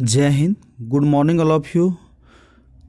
जय Hind. Good morning all of you.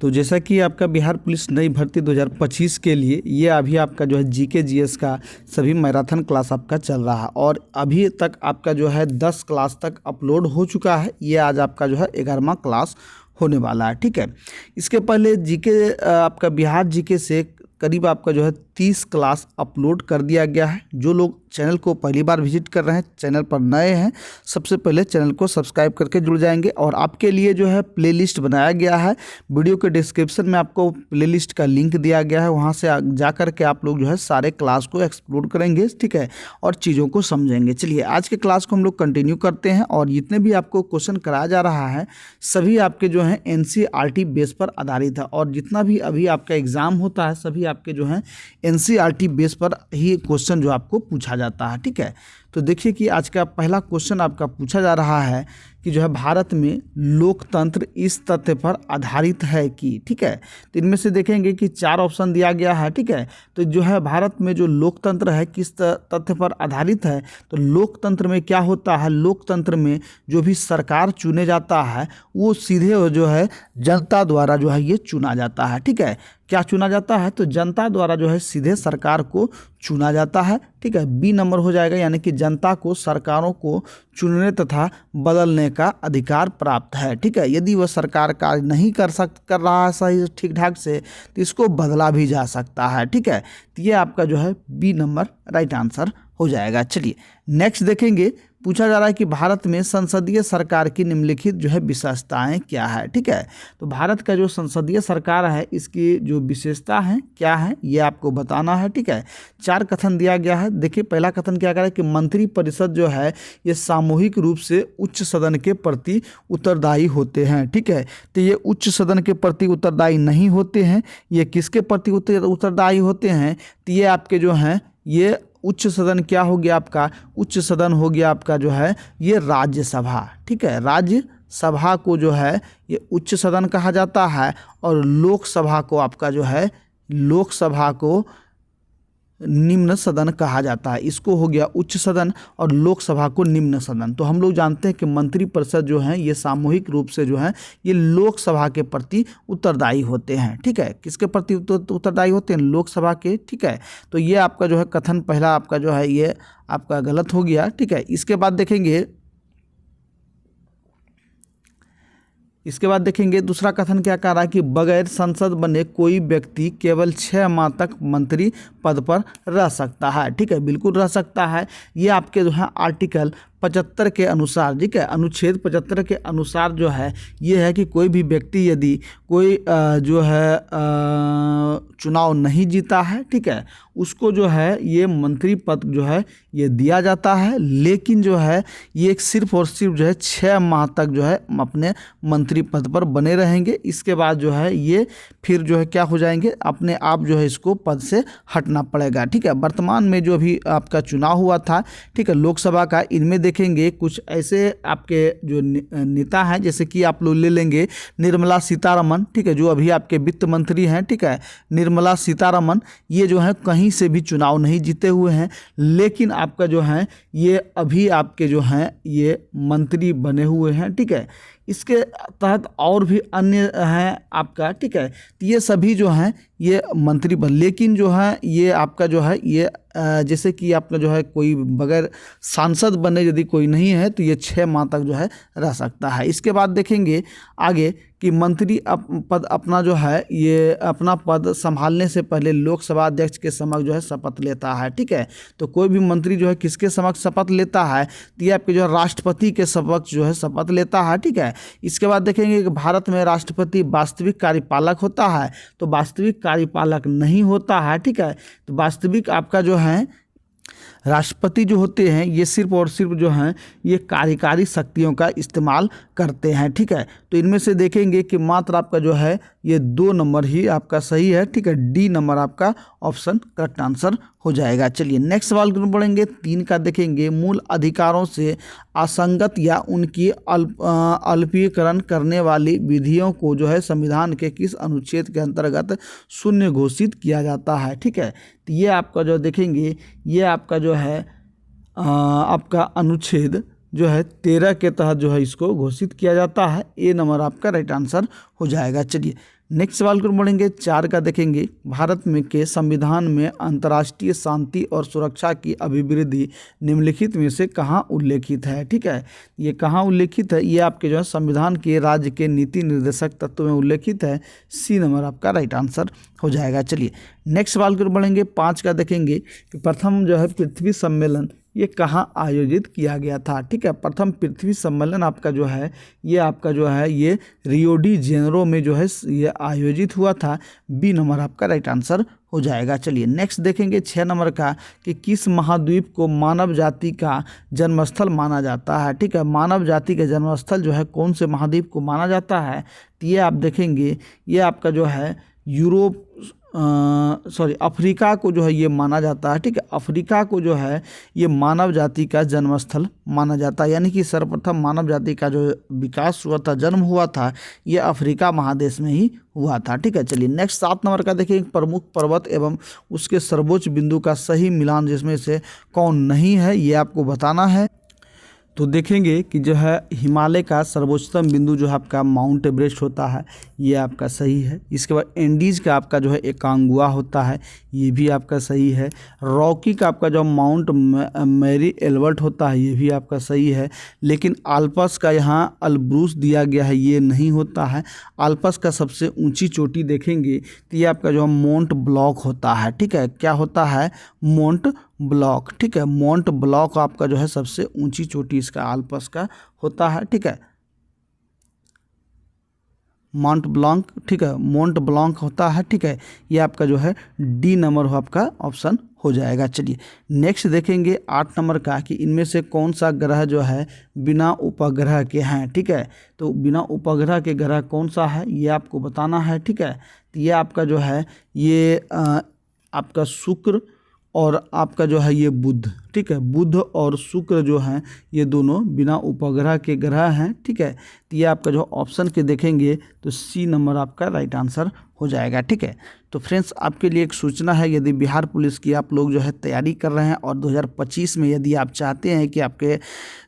तो जैसा कि आपका बिहार पुलिस नई भर्ती 2025 के लिए ये अभी आपका जो है जीके जीएस का सभी मैराथन क्लास आपका चल रहा है और अभी तक आपका जो है 10 क्लास तक अपलोड हो चुका है। ये आज आपका जो है 11वां क्लास होने वाला है। ठीक है, इसके पहले जीके आपका बिहार जीके से करीब आपका जो है 30 क्लास अपलोड कर दिया गया है। जो लोग चैनल को पहली बार विजिट कर रहे हैं, चैनल पर नए हैं, सबसे पहले चैनल को सब्सक्राइब करके जुड़ जाएंगे। और आपके लिए जो है प्लेलिस्ट बनाया गया है, वीडियो के डिस्क्रिप्शन में आपको प्लेलिस्ट का लिंक दिया गया है, वहां से जा कर के आप लोग जो है सारे क्लास को एक्सप्लोर करेंगे। ठीक है, और चीज़ों को समझेंगे। चलिए आज के क्लास को हम लोग कंटिन्यू करते हैं। और जितने भी आपको क्वेश्चन कराया जा रहा है सभी आपके जो है एनसीईआरटी बेस पर आधारित है। और जितना भी अभी आपका एग्जाम होता है सभी आपके जो है एनसीईआरटी बेस पर ही क्वेश्चन जो आपको पूछा जाता है। ठीक है, तो देखिए कि आज का पहला क्वेश्चन आपका पूछा जा रहा है कि जो है भारत में लोकतंत्र इस तथ्य पर आधारित है कि। ठीक है, तो इनमें से देखेंगे कि 4 ऑप्शन दिया गया है। ठीक है, तो जो है भारत में जो लोकतंत्र है किस तथ्य पर आधारित है। तो लोकतंत्र में क्या होता है, लोकतंत्र में जो भी सरकार चुने जाता है वो सीधे जो है जनता द्वारा जो है ये चुना जाता है। ठीक है, क्या चुना जाता है, तो जनता द्वारा जो है सीधे सरकार को चुना जाता है। ठीक है, बी नंबर हो जाएगा, यानी कि जनता को सरकारों को चुनने तथा बदलने का अधिकार प्राप्त है। ठीक है, यदि वह सरकार कार्य नहीं कर रहा है सही ठीक ठाक से तो इसको बदला भी जा सकता है। ठीक है, तो ये आपका जो है बी नंबर राइट आंसर हो जाएगा। चलिए नेक्स्ट देखेंगे, पूछा जा रहा है कि भारत में संसदीय सरकार की निम्नलिखित जो है विशेषताएं क्या है। ठीक है, तो भारत का जो संसदीय सरकार है इसकी जो विशेषता है क्या है ये आपको बताना है। ठीक है, 4 कथन दिया गया है। देखिए पहला कथन क्या कह रहा है कि मंत्री परिषद जो है ये सामूहिक रूप से उच्च सदन के प्रति उत्तरदायी होते हैं। ठीक है, तो ये उच्च सदन के प्रति उत्तरदायी नहीं होते हैं। ये किसके प्रति उत्तरदायी होते हैं, तो ये आपके जो हैं ये उच्च सदन क्या हो गया आपका, उच्च सदन हो गया आपका जो है ये राज्यसभा। ठीक है, राज्यसभा को जो है ये उच्च सदन कहा जाता है और लोकसभा को आपका जो है लोकसभा को निम्न सदन कहा जाता है। इसको हो गया उच्च सदन और लोकसभा को निम्न सदन। तो हम लोग जानते हैं कि मंत्री परिषद जो है ये सामूहिक रूप से जो है ये लोकसभा के प्रति उत्तरदायी होते हैं। ठीक है, किसके प्रति उत्तरदायी होते हैं, लोकसभा के। ठीक है, तो ये आपका जो है कथन पहला आपका जो है ये आपका गलत हो गया। ठीक है, इसके बाद देखेंगे दूसरा कथन क्या कह रहा है कि बगैर संसद बने कोई व्यक्ति केवल 6 माह तक मंत्री पद पर रह सकता है। ठीक है, बिल्कुल रह सकता है। ये आपके जो है आर्टिकल 75 के अनुसार, ठीक है, अनुच्छेद 75 के अनुसार जो है ये है कि कोई भी व्यक्ति यदि कोई जो है चुनाव नहीं जीता है, ठीक है, उसको जो है ये मंत्री पद जो है ये दिया जाता है। लेकिन जो है ये सिर्फ और सिर्फ जो है 6 माह तक जो है अपने मंत्री पद पर बने रहेंगे। इसके बाद जो है ये फिर जो है क्या हो जाएंगे, अपने आप जो है इसको पद से हटना पड़ेगा। ठीक है, वर्तमान में जो भी आपका चुनाव हुआ था, ठीक है, लोकसभा का, इनमें देखेंगे कुछ ऐसे आपके जो नेता हैं, जैसे कि आप लोग ले लेंगे निर्मला सीतारमन। ठीक है, जो अभी आपके वित्त मंत्री हैं। ठीक है, निर्मला सीतारमन ये जो है कहीं से भी चुनाव नहीं जीते हुए हैं, लेकिन आपका जो है ये अभी आपके जो हैं ये मंत्री बने हुए हैं। ठीक है, इसके तहत और भी अन्य हैं आपका। ठीक है, तो ये सभी जो हैं ये मंत्री बन, लेकिन जो है ये आपका जो है ये जैसे कि आपका जो है कोई बगैर सांसद बने यदि कोई नहीं है तो ये 6 माह तक जो है रह सकता है। इसके बाद देखेंगे आगे कि मंत्री पद अपना जो है ये अपना पद संभालने से पहले लोकसभा अध्यक्ष के समक्ष जो है शपथ लेता है। ठीक है, तो कोई भी मंत्री जो है किसके समक्ष शपथ लेता है, तो ये आपके जो है राष्ट्रपति के समक्ष जो है शपथ लेता है। ठीक है, इसके बाद देखेंगे कि भारत में राष्ट्रपति वास्तविक कार्यपालक होता है, तो वास्तविक कार्यपालक नहीं होता है। ठीक है, तो वास्तविक आपका जो है राष्ट्रपति जो होते हैं ये सिर्फ और सिर्फ जो हैं ये कार्यकारी शक्तियों का इस्तेमाल करते हैं। ठीक है, तो इनमें से देखेंगे कि मात्र आपका जो है ये 2 नंबर ही आपका सही है। ठीक है, डी नंबर आपका ऑप्शन करेक्ट आंसर हो जाएगा। चलिए नेक्स्ट सवाल की ओर बढ़ेंगे। 3 का देखेंगे, मूल अधिकारों से असंगत या उनकी अल्पीकरण करने वाली विधियों को जो है संविधान के किस अनुच्छेद के अंतर्गत शून्य घोषित किया जाता है। ठीक है, तो ये आपका जो देखेंगे ये आपका जो है आपका अनुच्छेद जो है 13 के तहत जो है इसको घोषित किया जाता है। ए नंबर आपका राइट आंसर हो जाएगा। चलिए नेक्स्ट सवाल को बढ़ेंगे। 4 का देखेंगे, भारत में के संविधान में अंतर्राष्ट्रीय शांति और सुरक्षा की अभिवृद्धि निम्नलिखित में से कहाँ उल्लेखित है। ठीक है, ये कहाँ उल्लेखित है, ये आपके जो है संविधान के राज्य के नीति निर्देशक तत्व में उल्लेखित है। सी नंबर आपका राइट आंसर हो जाएगा। चलिए नेक्स्ट सवाल को बढ़ेंगे। 5 का देखेंगे कि प्रथम जो है पृथ्वी सम्मेलन ये कहाँ आयोजित किया गया था। ठीक है, प्रथम पृथ्वी सम्मेलन आपका जो है ये आपका जो है ये रियो डी जेनेरो में जो है ये आयोजित हुआ था। बी नंबर आपका राइट आंसर हो जाएगा। चलिए नेक्स्ट देखेंगे 6 नंबर का कि किस महाद्वीप को मानव जाति का जन्मस्थल माना जाता है। ठीक है, मानव जाति का जन्मस्थल जो है कौन से महाद्वीप को माना जाता है, तो ये आप देखेंगे ये आपका जो है यूरोप अफ्रीका को जो है ये माना जाता है। ठीक है, अफ्रीका को जो है ये मानव जाति का जन्मस्थल माना जाता है, यानी कि सर्वप्रथम मानव जाति का जो विकास हुआ था, जन्म हुआ था, ये अफ्रीका महादेश में ही हुआ था। ठीक है, चलिए नेक्स्ट 7 नंबर का देखिए, प्रमुख पर्वत एवं उसके सर्वोच्च बिंदु का सही मिलान जिसमें से कौन नहीं है, ये आपको बताना है। तो देखेंगे कि जो है हिमालय का सर्वोच्चतम बिंदु जो है आपका माउंट एवरेस्ट होता है, ये आपका सही है। इसके बाद एंडीज़ का आपका जो है एकांगुआ होता है, ये भी आपका सही है। रॉकी का आपका जो माउंट मैरी एल्बर्ट होता है, ये भी आपका सही है। लेकिन आल्पस का यहाँ अल्ब्रूस दिया गया है, ये नहीं होता है। आल्पस का सबसे ऊंची चोटी देखेंगे तो ये आपका जो मोंट ब्लॉक होता है। ठीक है, क्या होता है, मोंट ब्लॉक। ठीक है, मोंट ब्लॉक आपका जो है सबसे ऊंची चोटी इसका आल्पस का होता है। ठीक है, माउंट ब्लॉक। ठीक है, मोंट ब्लॉक होता है। ठीक है, ये आपका जो है डी नंबर हो आपका ऑप्शन हो जाएगा। चलिए नेक्स्ट देखेंगे 8 नंबर का कि इनमें से कौन सा ग्रह जो है बिना उपग्रह के हैं। ठीक है, तो बिना उपग्रह के ग्रह कौन सा है, ये आपको बताना है। ठीक है, तो ये आपका जो है ये आपका शुक्र और आपका जो है ये बुध। ठीक है, बुध और शुक्र जो हैं ये दोनों बिना उपग्रह के ग्रह हैं। ठीक है, तो ये आपका जो ऑप्शन के देखेंगे तो सी नंबर आपका राइट आंसर हो जाएगा। ठीक है, तो फ्रेंड्स आपके लिए एक सूचना है, यदि बिहार पुलिस की आप लोग जो है तैयारी कर रहे हैं और 2025 में यदि आप चाहते हैं कि आपके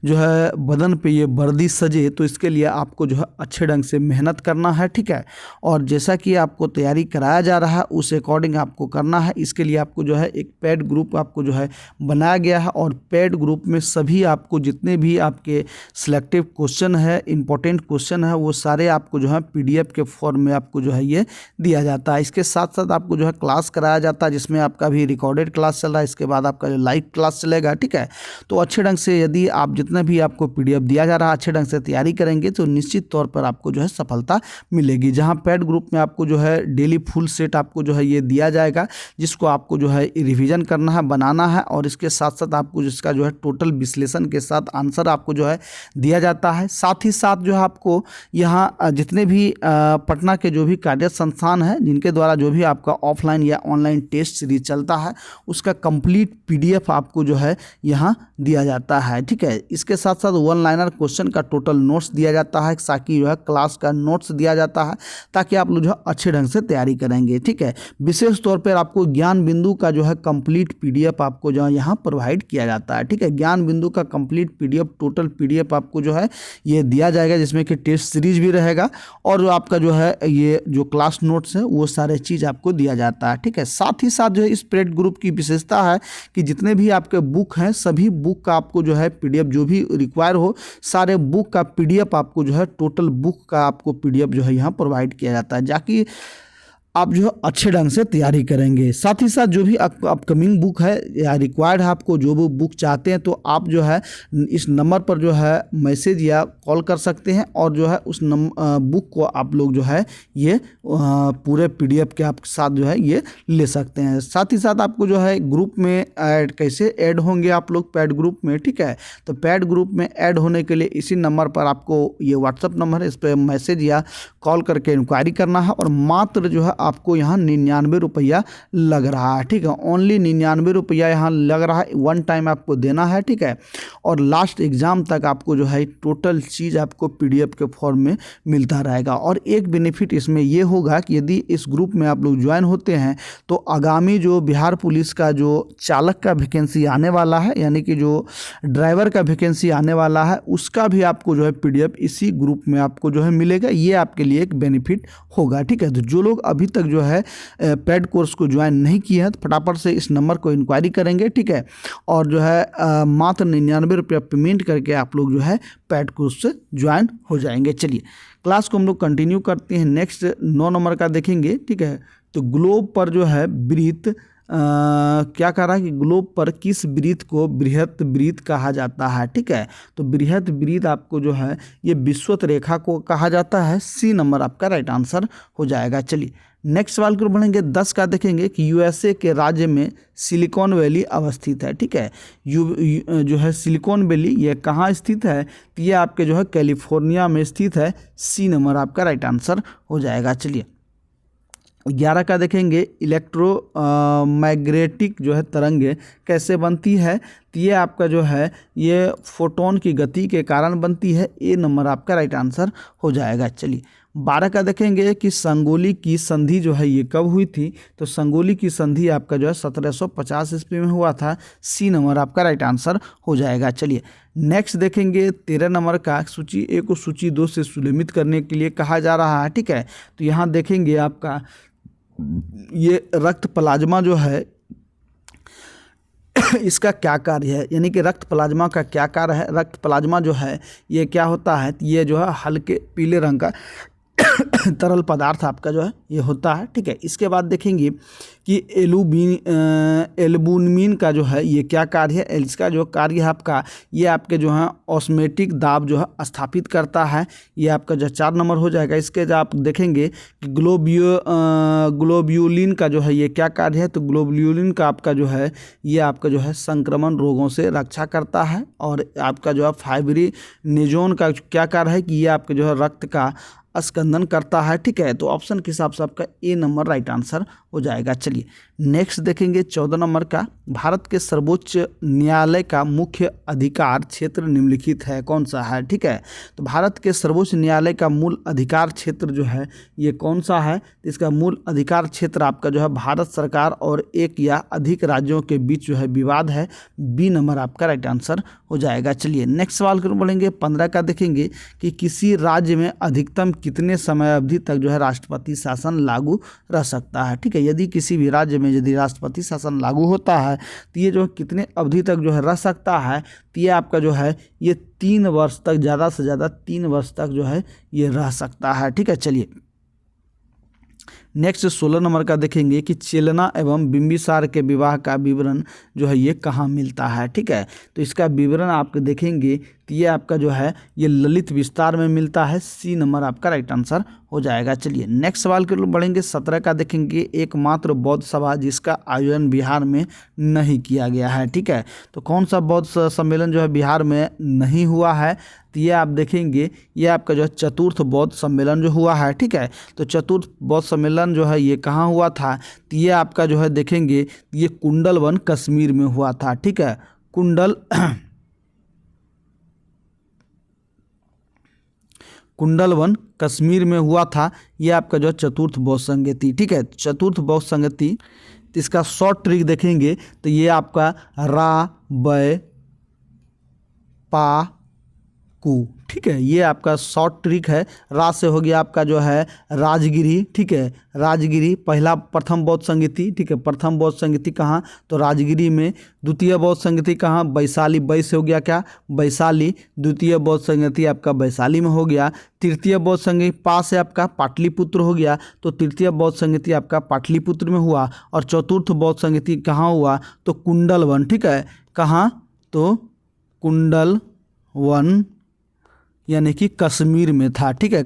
जो है बदन पे ये वर्दी सजे, तो इसके लिए आपको जो है अच्छे ढंग से मेहनत करना है। ठीक है, और जैसा कि आपको तैयारी कराया जा रहा है उस अकॉर्डिंग आपको करना है। इसके लिए आपको जो है एक पेड ग्रुप आपको जो है बनाया गया है और पेड ग्रुप में सभी आपको जितने भी आपके सिलेक्टिव क्वेश्चन है, इंपॉर्टेंट क्वेश्चन है, वो सारे आपको जो है PDF के फॉर्म में आपको जो है ये दिया जाता है। इसके साथ साथ आपको जो है क्लास कराया जाता है, जिसमें आपका भी रिकॉर्डेड क्लास चल रहा है, इसके बाद आपका जो लाइव क्लास चलेगा। ठीक है, तो अच्छे ढंग से यदि आप जितना भी आपको PDF दिया जा रहा है अच्छे ढंग से तैयारी करेंगे तो निश्चित तौर पर आपको जो है सफलता मिलेगी। जहाँ पेड ग्रुप में आपको जो है डेली फुल सेट आपको जो है ये दिया जाएगा, जिसको आपको जो है रिविजन करना है, बनाना है, और इसके साथ साथ आपको जिसका जो है टोटल विश्लेषण के साथ आंसर आपको जो है दिया जाता है। साथ ही साथ जो है आपको यहाँ जितने भी पटना के जो भी कार्यरत संस्थान हैं जिनके द्वारा जो भी आपका ऑफलाइन या ऑनलाइन टेस्ट सीरीज चलता है उसका कंप्लीट PDF आपको जो है यहाँ दिया जाता है। ठीक है, इसके साथ साथ 1 लाइनर क्वेश्चन का टोटल नोट्स दिया जाता है, साथ जो है क्लास का नोट्स दिया जाता है, ताकि आप लोग जो है अच्छे ढंग से तैयारी करेंगे। ठीक है, विशेष तौर पर आपको ज्ञान बिंदु का जो है कंप्लीट PDF आपको जो है यहाँ प्रोवाइड किया जाता है। ठीक है, ज्ञान बिंदु का कंप्लीट PDF टोटल PDF आपको जो है ये दिया जाएगा, जिसमें कि टेस्ट सीरीज भी रहेगा और जो आपका जो है ये जो क्लास नोट्स है वो सारे चीज़ आपको दिया जाता है। ठीक है, साथ ही साथ जो है इस पेड ग्रुप की विशेषता है कि जितने भी आपके बुक हैं सभी बुक का आपको जो है PDF जो भी रिक्वायर हो सारे बुक का PDF आपको जो है टोटल बुक का आपको PDF जो है यहाँ प्रोवाइड किया जाता है, जाकि आप जो है अच्छे ढंग से तैयारी करेंगे। साथ ही साथ जो भी अपकमिंग बुक है या रिक्वायर्ड है, आपको जो भी बुक चाहते हैं तो आप जो है इस नंबर पर जो है मैसेज या कॉल कर सकते हैं और जो है उस बुक को आप लोग जो है ये पूरे PDF के आप साथ जो है ये ले सकते हैं। साथ ही साथ आपको जो है ग्रुप में कैसे ऐड होंगे आप लोग पेड ग्रुप में। ठीक है, तो पेड ग्रुप में ऐड होने के लिए इसी नंबर पर आपको ये WhatsApp नंबर है, इस पर मैसेज या कॉल करके इंक्वायरी करना है और मात्र जो है आपको यहाँ 99 रुपया लग रहा है, ठीक है। ओनली 99 रुपया यहाँ लग रहा है, वन टाइम आपको देना है, ठीक है। और लास्ट एग्ज़ाम तक आपको जो है टोटल चीज़ आपको PDF के फॉर्म में मिलता रहेगा। और एक बेनिफिट इसमें ये होगा कि यदि इस ग्रुप में आप लोग ज्वाइन होते हैं तो आगामी जो बिहार पुलिस का जो चालक का वैकेंसी आने वाला है, यानी कि जो ड्राइवर का वैकेंसी आने वाला है, उसका भी आपको जो है PDF इसी ग्रुप में आपको जो है मिलेगा। ये आपके लिए एक बेनिफिट होगा, ठीक है। तो जो लोग अभी तक जो है पेड कोर्स को ज्वाइन नहीं किए हैं तो फटाफट से इस नंबर को इंक्वायरी करेंगे, ठीक है। और जो है मात्र 99 रुपया पेमेंट करके आप लोग जो है पेड कोर्स से ज्वाइन हो जाएंगे। चलिए क्लास को हम लोग कंटिन्यू करते हैं। नेक्स्ट 9 नंबर का देखेंगे, ठीक है। तो ग्लोब पर जो है ब्रीथ क्या कह रहा है कि ग्लोब पर किस ब्रीथ को बृहत ब्रीथ कहा जाता है, ठीक है। तो बृहत ब्रीथ आपको जो है ये विषुवत रेखा को कहा जाता है। C नंबर आपका राइट आंसर हो जाएगा। चलिए नेक्स्ट सवाल को बढ़ेंगे। 10 का देखेंगे कि USA के राज्य में सिलिकॉन वैली अवस्थित है, ठीक है। जो है सिलिकॉन वैली ये कहाँ स्थित है, तो ये आपके जो है कैलिफोर्निया में स्थित है। C नंबर आपका राइट आंसर हो जाएगा। चलिए 11 का देखेंगे, इलेक्ट्रोमैग्नेटिक जो है तरंगे कैसे बनती है, तो ये आपका जो है ये फोटोन की गति के कारण बनती है। A नंबर आपका राइट आंसर हो जाएगा। चलिए 12 का देखेंगे कि संगोली की संधि जो है ये कब हुई थी, तो संगोली की संधि आपका जो है 1750 ईस्वी में हुआ था। C नंबर आपका राइट आंसर हो जाएगा। चलिए नेक्स्ट देखेंगे 13 नंबर का, सूची A को सूची 2 से सुलमित करने के लिए कहा जा रहा है, ठीक है। तो यहाँ देखेंगे आपका ये रक्त प्लाज्मा जो है इसका क्या कार्य है, यानी कि रक्त प्लाज्मा का क्या कार्य है। रक्त प्लाज्मा जो है ये क्या होता है, ये जो है हल्के पीले रंग का तरल पदार्थ आपका जो है ये होता है, ठीक है। इसके बाद देखेंगे कि एल्बुमिन का जो है ये क्या कार्य है। इसका जो कार्य है आपका ये आपके जो है ऑस्मेटिक दाब जो है स्थापित करता है। ये आपका जो 4 नंबर हो जाएगा। इसके जो आप देखेंगे कि ग्लोब्यूलिन का जो है ये क्या कार्य है, तो ग्लोब्यूलिन का आपका जो है ये आपका जो है संक्रमण रोगों से रक्षा करता है। और आपका जो है फाइब्रिनोजन का क्या कार्य है कि ये आपके जो है रक्त का स्कंदन करता है, ठीक है। तो ऑप्शन के हिसाब से आपका A नंबर राइट आंसर हो जाएगा। चलिए नेक्स्ट देखेंगे 14 नंबर का, भारत के सर्वोच्च न्यायालय का मुख्य अधिकार क्षेत्र निम्नलिखित है, कौन सा है, ठीक है। तो भारत के सर्वोच्च न्यायालय का मूल अधिकार क्षेत्र जो है ये कौन सा है, तो इसका मूल अधिकार क्षेत्र आपका जो है भारत सरकार और एक या अधिक राज्यों के बीच जो है विवाद है। B नंबर आपका राइट आंसर हो जाएगा। चलिए नेक्स्ट सवाल को बोलेंगे 15 का देखेंगे कि किसी राज्य में अधिकतम कितने समय अवधि तक जो है राष्ट्रपति शासन लागू रह सकता है, ठीक है। यदि किसी भी राज्य में यदि राष्ट्रपति शासन लागू होता है तो ये जो कितने अवधि तक जो है रह सकता है, तो ये आपका जो है ये 3 वर्ष तक, ज़्यादा से ज़्यादा 3 वर्ष तक जो है ये रह सकता है, ठीक है। चलिए नेक्स्ट 16 नंबर का देखेंगे कि चेलना एवं बिंबिसार के विवाह का विवरण जो है ये कहाँ मिलता है, ठीक है। तो इसका विवरण आप देखेंगे तो ये आपका जो है ये ललित विस्तार में मिलता है। C नंबर आपका राइट आंसर हो जाएगा। चलिए नेक्स्ट सवाल के लिए बढ़ेंगे। 17 का देखेंगे, एकमात्र बौद्ध सभा जिसका आयोजन बिहार में नहीं किया गया है, ठीक है। तो कौन सा बौद्ध सम्मेलन जो है बिहार में नहीं हुआ है, तो ये आप देखेंगे ये आपका जो है चतुर्थ बौद्ध सम्मेलन जो हुआ है, ठीक है। तो चतुर्थ बौद्ध सम्मेलन जो है ये कहाँ हुआ था, तो ये आपका जो है देखेंगे ये कुंडलवन कश्मीर में हुआ था, ठीक है। कुंडलवन कश्मीर में हुआ था। ये आपका जो चतुर्थ बौद्ध संगति, ठीक है। चतुर्थ बौद्ध संगति, तो इसका शॉर्ट ट्रिक देखेंगे तो ये आपका रा बै पा कु, ठीक है। ये आपका शॉर्ट ट्रिक है। रा से हो गया आपका जो है राजगिरी, ठीक है। राजगिरी प्रथम बौद्ध संगति, ठीक है। प्रथम बौद्ध संगति कहाँ, तो राजगिरी में। द्वितीय बौद्ध संगति कहाँ, वैशाली। बै से हो गया क्या, वैशाली। द्वितीय बौद्ध संगति आपका वैशाली में हो गया। तृतीय बौद्ध संगति पा से आपका पाटलिपुत्र हो गया, तो तृतीय बौद्ध संगति आपका पाटलिपुत्र में हुआ। और चतुर्थ बौद्ध संगति कहाँ हुआ, तो कुंडलवन, ठीक है। कहाँ, तो कुंडलवन यानी कि कश्मीर में था, ठीक है।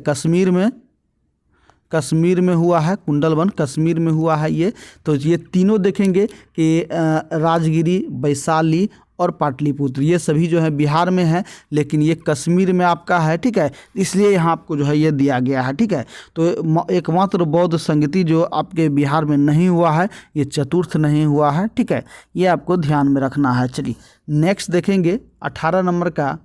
कश्मीर में हुआ है, कुंडलवन कश्मीर में हुआ है ये। तो ये तीनों देखेंगे कि राजगिरी, वैशाली और पाटलिपुत्र, ये सभी जो है बिहार में है, लेकिन ये कश्मीर में आपका है, ठीक है, इसलिए यहाँ आपको जो है ये दिया गया है, ठीक है। तो एकमात्र बौद्ध संगति जो आपके बिहार में नहीं हुआ है, ये चतुर्थ नहीं हुआ है, ठीक है, ये आपको ध्यान में रखना है। चलिए नेक्स्ट देखेंगे 18 नंबर का।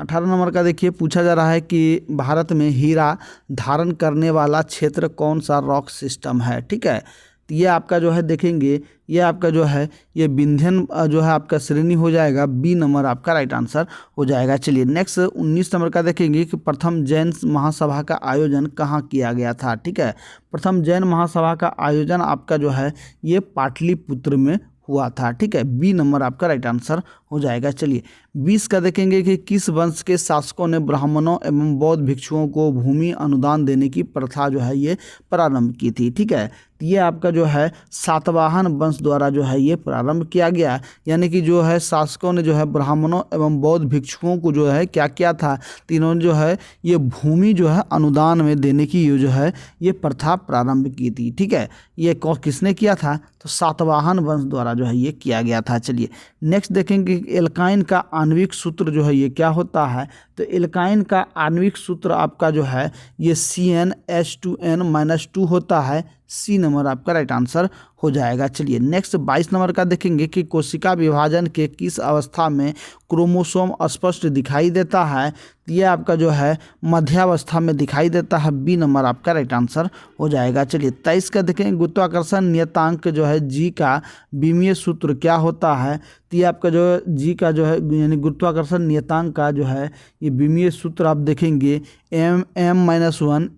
18 नंबर का देखिए, पूछा जा रहा है कि भारत में हीरा धारण करने वाला क्षेत्र कौन सा रॉक सिस्टम है, ठीक है। तो ये आपका जो है देखेंगे, ये आपका जो है ये विंध्यन जो है आपका श्रेणी हो जाएगा, बी नंबर आपका राइट आंसर हो जाएगा। चलिए नेक्स्ट 19 नंबर का देखेंगे कि प्रथम जैन महासभा का आयोजन कहाँ किया गया था, ठीक है। प्रथम जैन महासभा का आयोजन आपका जो है ये पाटलिपुत्र में हुआ था, ठीक है, बी नंबर आपका राइट आंसर हो जाएगा। चलिए 20 का देखेंगे कि किस वंश के शासकों ने ब्राह्मणों एवं बौद्ध भिक्षुओं को भूमि अनुदान देने की प्रथा जो है ये प्रारंभ की थी, ठीक है। ये आपका जो है सातवाहन वंश द्वारा जो है ये प्रारंभ किया गया, यानी कि जो है शासकों ने जो है ब्राह्मणों एवं बौद्ध भिक्षुओं को जो है क्या किया था, तीनों जो है ये भूमि जो है अनुदान में देने की जो है ये प्रथा प्रारंभ की थी, ठीक है। ये किसने किया था, तो सातवाहन वंश द्वारा जो है ये किया गया था। चलिए नेक्स्ट देखेंगे एल्काइन का आणविक सूत्र जो है ये क्या होता है, तो एल्काइन का आणविक सूत्र आपका जो है ये CnH2n-2 होता है, सी नंबर आपका राइट आंसर हो जाएगा। चलिए नेक्स्ट 22 नंबर का देखेंगे कि कोशिका विभाजन के किस अवस्था में क्रोमोसोम स्पष्ट दिखाई देता है, तो ये आपका जो है मध्यावस्था में दिखाई देता है, बी नंबर आपका राइट आंसर हो जाएगा। चलिए 23 का देखेंगे गुरुत्वाकर्षण नियतांक जो है जी का विमीय सूत्र क्या होता है, तो ये आपका जो जी का जो है यानी गुरुत्वाकर्षण नियतांक का जो है ये विमीय सूत्र आप देखेंगे m-1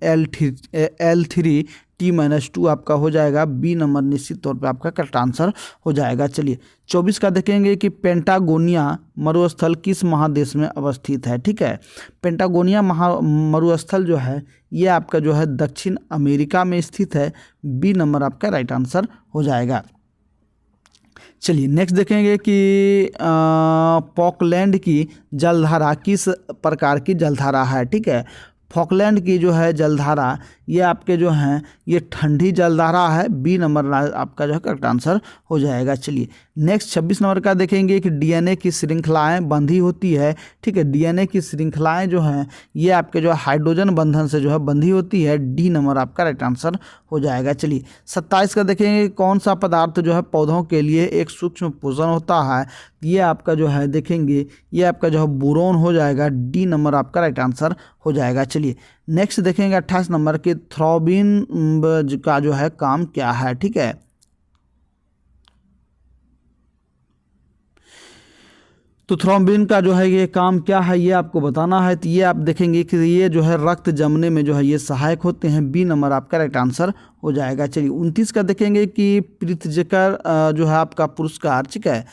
L3 T-2 आपका हो जाएगा, बी नंबर निश्चित तौर पे आपका करेक्ट आंसर हो जाएगा। चलिए 24 का देखेंगे कि पेंटागोनिया मरुस्थल किस महादेश में अवस्थित है, ठीक है। पेंटागोनिया मरुस्थल जो है ये आपका जो है दक्षिण अमेरिका में स्थित है, बी नंबर आपका राइट आंसर हो जाएगा। चलिए नेक्स्ट देखेंगे कि फॉकलैंड की जलधारा किस प्रकार की जलधारा है, ठीक है। फॉकलैंड की जो है जलधारा ये आपके जो हैं ये ठंडी जलधारा है, बी नंबर आपका जो है करेक्ट आंसर हो जाएगा। चलिए नेक्स्ट 26 नंबर का देखेंगे कि डीएनए की श्रृंखलाएं बंधी होती है, ठीक है। डीएनए की श्रृंखलाएं जो हैं ये आपके जो हाइड्रोजन बंधन से जो है बंधी होती है, डी नंबर आपका राइट आंसर हो जाएगा। चलिए 27 का देखेंगे कौन सा पदार्थ जो है पौधों के लिए एक सूक्ष्म पोषण होता है, ये आपका जो है देखेंगे ये आपका जो है बोरोन हो जाएगा, डी नंबर आपका राइट आंसर हो जाएगा। चलिए नेक्स्ट देखेंगे 28 नंबर के थ्रोम्बिन का जो है काम क्या है, ठीक है। तो थ्रोम्बिन का जो है ये काम क्या है ये आपको बताना है, तो ये आप देखेंगे कि ये जो है रक्त जमने में जो है ये सहायक होते हैं, बी नंबर आपका राइट आंसर हो जाएगा। चलिए 29 का देखेंगे कि प्रित्जकर जो है आपका पुरस्कार, ठीक है,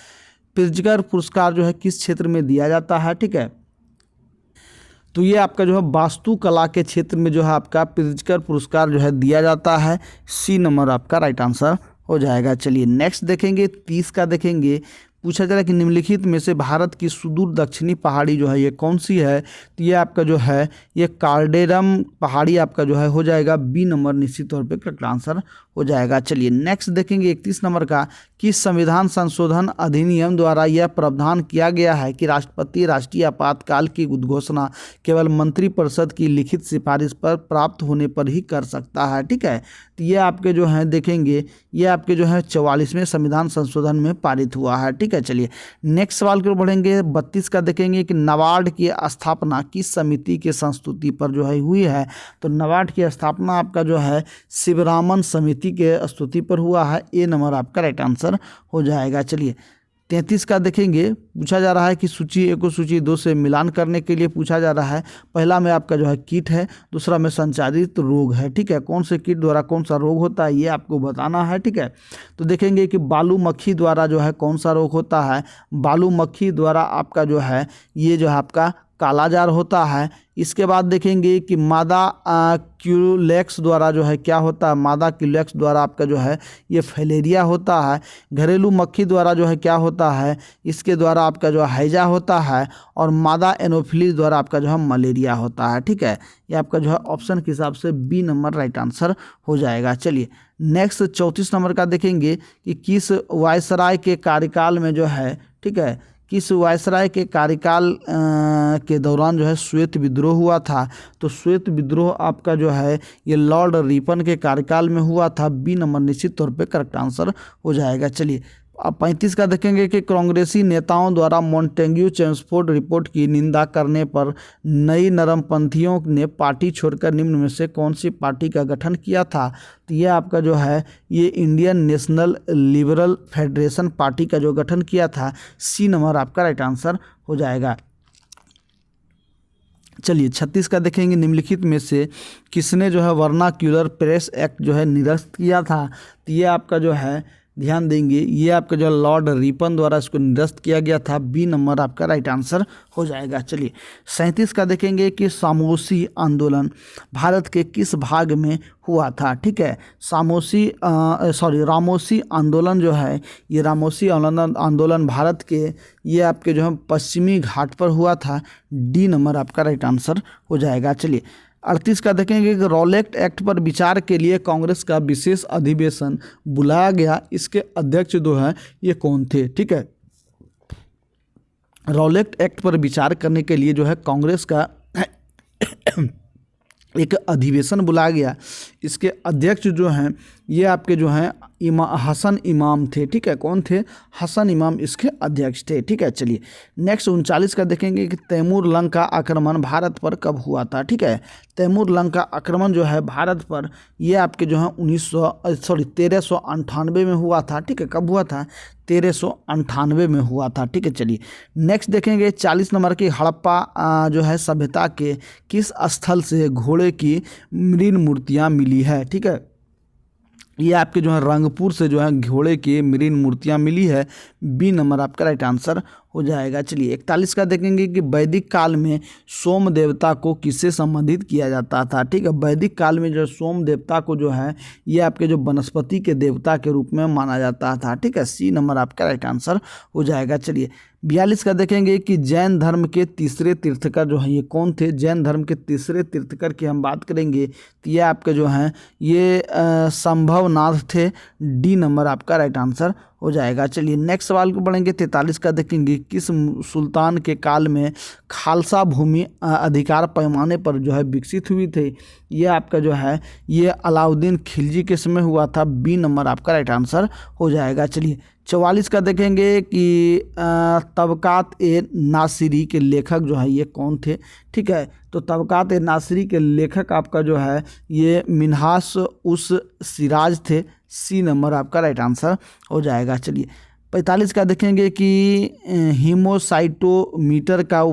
प्रित्जकर पुरस्कार जो है किस क्षेत्र में दिया जाता है, ठीक है। तो ये आपका जो है वास्तुकला के क्षेत्र में जो है आपका प्रित्जकर पुरस्कार जो है दिया जाता है, सी नंबर आपका राइट आंसर हो जाएगा। चलिए नेक्स्ट देखेंगे 30 का देखेंगे, पूछा जा रहा है कि निम्नलिखित में से भारत की सुदूर दक्षिणी पहाड़ी जो है ये कौन सी है, तो ये आपका जो है ये कार्डेरम पहाड़ी आपका जो है हो जाएगा, बी नंबर निश्चित तौर पे करेक्ट आंसर हो जाएगा। चलिए नेक्स्ट देखेंगे 31 नंबर का कि संविधान संशोधन अधिनियम द्वारा यह प्रावधान किया गया है कि राष्ट्रपति राष्ट्रीय आपातकाल की उद्घोषणा केवल मंत्रिपरिषद की लिखित सिफारिश पर प्राप्त होने पर ही कर सकता है, ठीक है। तो ये आपके जो हैं देखेंगे ये आपके जो है 44वें संविधान संशोधन में पारित हुआ है, ठीक है। चलिए नेक्स्ट सवाल की ओर बढ़ेंगे 32 का देखेंगे कि नाबार्ड की स्थापना किस समिति के संस्तुति पर जो है हुई है, तो नाबार्ड की स्थापना आपका जो है शिवरामन समिति के स्तुति पर हुआ है, ए नंबर आपका राइट आंसर हो जाएगा। चलिए 33 का देखेंगे, पूछा जा रहा है कि सूची 1 को सूची 2 से मिलान करने के लिए पूछा जा रहा है। पहला में आपका जो है कीट है, दूसरा में संचारित रोग है, ठीक है। कौन से कीट द्वारा कौन सा रोग होता है ये आपको बताना है, ठीक है। तो देखेंगे कि बालू मक्खी द्वारा जो है कौन सा रोग होता है, बालू मक्खी द्वारा आपका जो है ये जो है आपका कालाजार होता है। इसके बाद देखेंगे कि मादा क्यूलेक्स द्वारा जो है क्या होता है, मादा क्यूलेक्स द्वारा आपका जो है ये फैलेरिया होता है। घरेलू मक्खी द्वारा जो है क्या होता है, इसके द्वारा आपका जो हैजा होता है, और मादा एनोफिलीज द्वारा आपका जो है मलेरिया होता है, ठीक है। ये आपका जो है ऑप्शन के हिसाब से बी नंबर राइट आंसर हो जाएगा। चलिए नेक्स्ट 34 नंबर का देखेंगे कि किस वायसराय के कार्यकाल में जो है ठीक है, किस वायसराय के कार्यकाल के दौरान जो है श्वेत विद्रोह हुआ था? तो श्वेत विद्रोह आपका जो है ये लॉर्ड रिपन के कार्यकाल में हुआ था। बी नंबर निश्चित तौर पे करेक्ट आंसर हो जाएगा। चलिए अब 35 का देखेंगे कि कांग्रेसी नेताओं द्वारा मॉन्टेग्यू चेम्सफोर्ड रिपोर्ट की निंदा करने पर नई नरमपंथियों ने पार्टी छोड़कर निम्न में से कौन सी पार्टी का गठन किया था? तो ये आपका जो है ये Indian national liberal federation party का जो गठन किया था। सी नंबर आपका राइट आंसर हो जाएगा। चलिए 36 का देखेंगे, निम्नलिखित में से किसने जो है वर्नाक्यूलर प्रेस एक्ट जो है निरस्त किया था? तो ये आपका जो है ध्यान देंगे, ये आपका जो लॉर्ड रिपन द्वारा इसको निरस्त किया गया था। बी नंबर आपका राइट आंसर हो जाएगा। चलिए 37 का देखेंगे कि सामोसी आंदोलन भारत के किस भाग में हुआ था? ठीक है, रामोसी आंदोलन जो है ये रामोसी आंदोलन भारत के ये आपके जो है पश्चिमी घाट पर हुआ था। डी नंबर आपका राइट आंसर हो जाएगा। चलिए 38 का देखेंगे कि रॉलेट एक्ट पर विचार के लिए कांग्रेस का विशेष अधिवेशन बुलाया गया, इसके अध्यक्ष जो है ये कौन थे? ठीक है, रॉलेट एक्ट पर विचार करने के लिए जो है कांग्रेस का एक अधिवेशन बुलाया गया, इसके अध्यक्ष जो हैं ये आपके जो हैं हसन इमाम थे। ठीक है, कौन थे? हसन इमाम इसके अध्यक्ष थे। ठीक है, चलिए नेक्स्ट 39 का देखेंगे कि तैमूर लंग का आक्रमण भारत पर कब हुआ था? ठीक है, तैमूर लंग का आक्रमण जो है भारत पर ये आपके जो है 1398 में हुआ था। ठीक है, कब हुआ था? 1398 में हुआ था। ठीक है, चलिए नेक्स्ट देखेंगे 40 नंबर की हड़प्पा जो है सभ्यता के किस स्थल से घोड़े की मृण मूर्तियाँ मिली है? ठीक है, ये आपके जो है रंगपुर से जो है घोड़े की मृण मूर्तियाँ मिली है। बी नंबर आपका राइट आंसर हो जाएगा। चलिए 41 का देखेंगे कि वैदिक काल में सोम देवता को किससे संबंधित किया जाता था? ठीक है, वैदिक काल में जो सोम देवता को जो है ये आपके जो वनस्पति के देवता के रूप में माना जाता था। ठीक है, सी नंबर आपका राइट आंसर हो जाएगा। चलिए 42 का देखेंगे कि जैन धर्म के तीसरे तीर्थकर जो हैं ये कौन थे? जैन धर्म के तीसरे तीर्थकर की हम बात करेंगे तो ये आपके जो हैं ये संभवनाथ थे। डी नंबर आपका राइट आंसर हो जाएगा। चलिए नेक्स्ट सवाल को बढ़ेंगे 43 का देखेंगे किस सुल्तान के काल में खालसा भूमि अधिकार पैमाने पर जो है विकसित हुई थी? ये आपका जो है ये अलाउद्दीन खिलजी के समय हुआ था। बी नंबर आपका राइट आंसर हो जाएगा। चलिए 44 का देखेंगे कि तबकात ए नासिरी के लेखक जो है ये कौन थे? ठीक है, तो तबकात ए नासिरी के लेखक आपका जो है ये मिन्हास उस सिराज थे। सी नंबर आपका राइट आंसर हो जाएगा। चलिए 45 का देखेंगे कि हीमोसाइटोमीटर का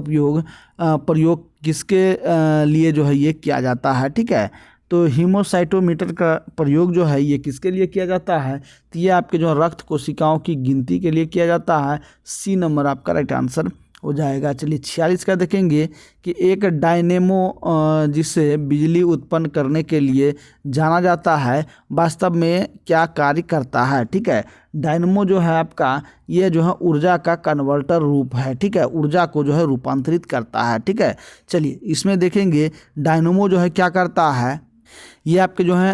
प्रयोग किसके लिए जो है ये किया जाता है? ठीक है, तो हीमोसाइटोमीटर का प्रयोग जो है ये किसके लिए किया जाता है? तो ये आपके जो रक्त कोशिकाओं की गिनती के लिए किया जाता है। सी नंबर आपका राइट आंसर हो जाएगा। चलिए 46 का देखेंगे कि एक डायनेमो जिसे बिजली उत्पन्न करने के लिए जाना जाता है वास्तव में क्या कार्य करता है? ठीक है, डायनेमो जो है आपका ये जो है ऊर्जा का कन्वर्टर रूप है। ठीक है, ऊर्जा को जो है रूपांतरित करता है। ठीक है, चलिए इसमें देखेंगे डायनेमो जो है क्या करता है, ये आपके जो है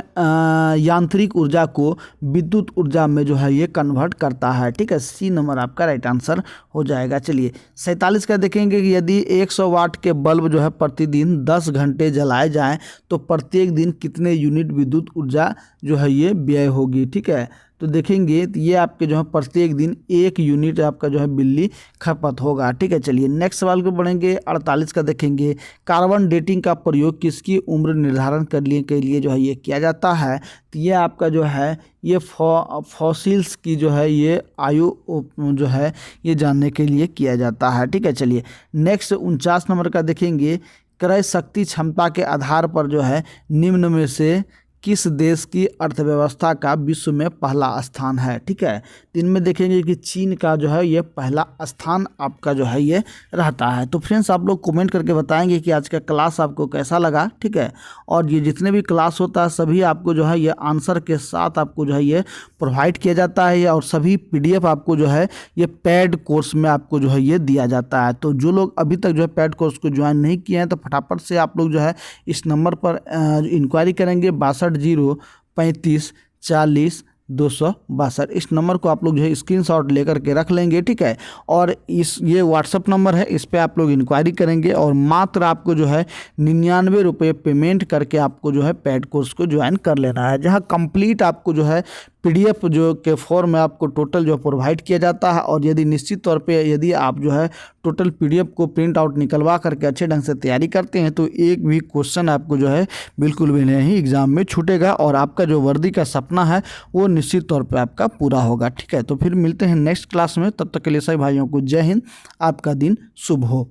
यांत्रिक ऊर्जा को विद्युत ऊर्जा में जो है ये कन्वर्ट करता है। ठीक है, सी नंबर आपका राइट आंसर हो जाएगा। चलिए 47 का देखेंगे कि यदि 100 वाट के बल्ब जो है प्रतिदिन 10 घंटे जलाए जाएं तो प्रत्येक दिन कितने यूनिट विद्युत ऊर्जा जो है ये व्यय होगी? ठीक है, तो देखेंगे तो ये आपके जो है प्रत्येक दिन 1 यूनिट आपका जो है बिजली खपत होगा। ठीक है, चलिए नेक्स्ट सवाल को बढ़ेंगे 48 का देखेंगे कार्बन डेटिंग का प्रयोग किसकी उम्र निर्धारण करने के लिए जो है ये किया जाता है? तो ये आपका जो है ये फॉसिल्स की जो है ये आयु जो है ये जानने के लिए किया जाता है। ठीक है, चलिए नेक्स्ट 49 नंबर का देखेंगे क्रय शक्ति क्षमता के आधार पर जो है निम्न में से किस देश की अर्थव्यवस्था का विश्व में पहला स्थान है? ठीक है, तो इनमें देखेंगे कि चीन का जो है ये पहला स्थान आपका जो है ये रहता है। तो फ्रेंड्स आप लोग कमेंट करके बताएंगे कि आज का क्लास आपको कैसा लगा। ठीक है, और ये जितने भी क्लास होता है सभी आपको जो है ये आंसर के साथ आपको जो है ये प्रोवाइड किया जाता है, और सभी PDF आपको जो है ये पेड कोर्स में आपको जो है ये दिया जाता है। तो जो लोग अभी तक जो है पेड कोर्स को ज्वाइन नहीं किए हैं तो फटाफट से आप लोग जो है इस नंबर पर इंक्वायरी करेंगे 62 035 40 262। इस नंबर को आप लोग जो है स्क्रीनशॉट लेकर के रख लेंगे, ठीक है। और ये व्हाट्सअप नंबर है, इस पे आप लोग इंक्वायरी करेंगे और मात्र आपको जो है 99 रुपये पेमेंट करके आपको जो है पेड कोर्स को ज्वाइन कर लेना है, जहाँ कंप्लीट आपको जो है PDF जो के फॉर्म में आपको टोटल जो प्रोवाइड किया जाता है। और यदि निश्चित तौर पे यदि आप जो है टोटल PDF को प्रिंट आउट निकलवा करके अच्छे ढंग से तैयारी करते हैं तो एक भी क्वेश्चन आपको जो है बिल्कुल भी नहीं एग्जाम में छूटेगा और आपका जो वर्दी का सपना है वो निश्चित तौर पे आपका पूरा होगा, ठीक है। तो फिर मिलते हैं नेक्स्ट क्लास में, तब तक के लिए सभी भाइयों को जय हिंद, आपका दिन शुभ हो।